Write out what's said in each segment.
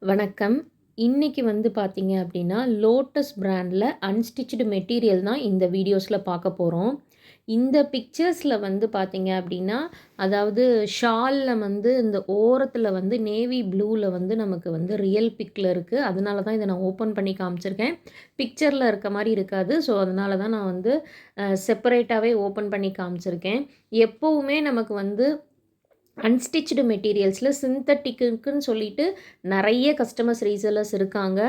வணக்கம். இன்னைக்கு வந்து பார்த்தீங்க அப்படின்னா, லோட்டஸ் பிராண்டில அன்ஸ்டிச்டு மெட்டீரியல் தான் இந்த வீடியோஸில பார்க்க போறோம். இந்த பிக்சர்ஸில வந்து பார்த்தீங்க அப்படின்னா, அதாவது ஷால்ல வந்து இந்த ஓரத்தில வந்து நேவி ப்ளூல வந்து நமக்கு வந்து ரியல் பிக்ல இருக்கு. அதனால தான் இத நான் ஓப்பன் பண்ணி காமிச்சிருக்கேன். பிக்சர்ல இருக்க மாரி இருக்காது. ஸோ, அதனால தான் நான் வந்து செப்பரேட்டாவே ஓப்பன் பண்ணி காமிச்சிருக்கேன். எப்பவுமே நமக்கு வந்து அன்ஸ்டிச்டு மெட்டீரியல்ஸில் சிந்தட்டிக்குன்னு சொல்லிட்டு நிறைய கஸ்டமர்ஸ் ரீசெல்லர்ஸ் இருக்காங்க.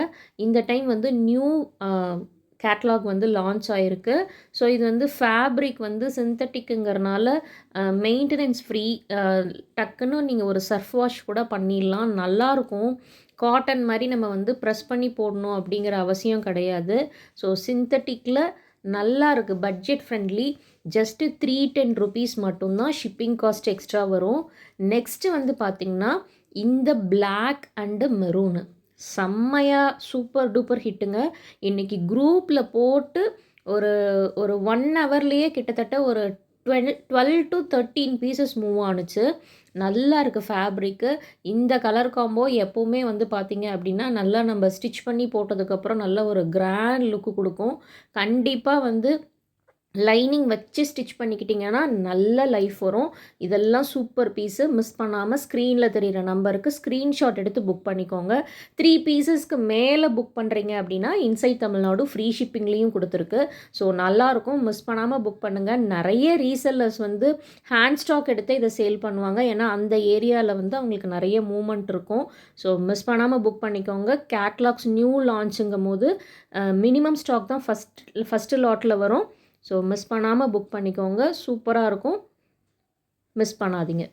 இந்த டைம் வந்து நியூ கேட்லாக் வந்து லான்ச் ஆயிருக்கு. ஸோ இது வந்து ஃபேப்ரிக் வந்து சிந்தட்டிக்குங்கிறனால மெயின்டெனன்ஸ் ஃப்ரீ. டக்குன்னு நீங்கள் ஒரு சர்ஃப் வாஷ் கூட பண்ணிடலாம். நல்லாயிருக்கும். காட்டன் மாதிரி நம்ம வந்து ப்ரெஸ் பண்ணி போடணும் அப்படிங்கிற அவசியம் கிடையாது. ஸோ சிந்தட்டிக்கில் நல்லா இருக்குது. Budget friendly. ஜஸ்ட்டு ₹310 மட்டும்தான். ஷிப்பிங் காஸ்ட் எக்ஸ்ட்ரா வரும். நெக்ஸ்ட்டு வந்து பார்த்திங்கன்னா, இந்த பிளாக் அண்டு மெரூனு செம்மையாக சூப்பர் டூப்பர் ஹிட்டுங்க. இன்றைக்கி குரூப்பில் போட்டு ஒரு ஒரு 1 ஹவர்லேயே கிட்டத்தட்ட ஒரு 12 to 13 பீசஸ் மூவ் ஆணுச்சு. நல்லா இருக்குது ஃபேப்ரிக்கு. இந்த கலர் காம்போ எப்போவுமே வந்து பார்த்திங்க அப்படின்னா, நல்லா நம்ம ஸ்டிச் பண்ணி போட்டதுக்கப்புறம் நல்ல ஒரு கிராண்ட் லுக்கு கொடுக்கும். கண்டிப்பாக வந்து லைனிங் வச்சு ஸ்டிச் பண்ணிக்கிட்டிங்கன்னா நல்ல லைஃப் வரும். இதெல்லாம் சூப்பர் பீஸு. மிஸ் பண்ணாமல் ஸ்க்ரீனில் தெரிகிற நம்பருக்கு ஸ்க்ரீன்ஷாட் எடுத்து புக் பண்ணிக்கோங்க. 3 பீசஸ்க்கு மேலே புக் பண்ணுறீங்க அப்படின்னா இன்சைட் தமிழ்நாடு ஃப்ரீ ஷிப்பிங்லேயும் கொடுத்துருக்கு. ஸோ நல்லாயிருக்கும். மிஸ் பண்ணாமல் புக் பண்ணுங்கள். நிறைய ரீசெல்லர்ஸ் வந்து ஹேண்ட் ஸ்டாக் எடுத்து இதை சேல் பண்ணுவாங்க. ஏன்னா அந்த ஏரியாவில் வந்து அவங்களுக்கு நிறைய மூமெண்ட் இருக்கும். ஸோ மிஸ் பண்ணாமல் புக் பண்ணிக்கோங்க. கேட்லாக்ஸ் நியூ லான்ச்சுங்கும் போது மினிமம் ஸ்டாக் தான் ஃபஸ்ட்டு லாட்டில் வரும். ஸோ மிஸ் பண்ணாமல் புக் பண்ணிக்கோங்க. சூப்பராக இருக்கும். மிஸ் பண்ணாதீங்க.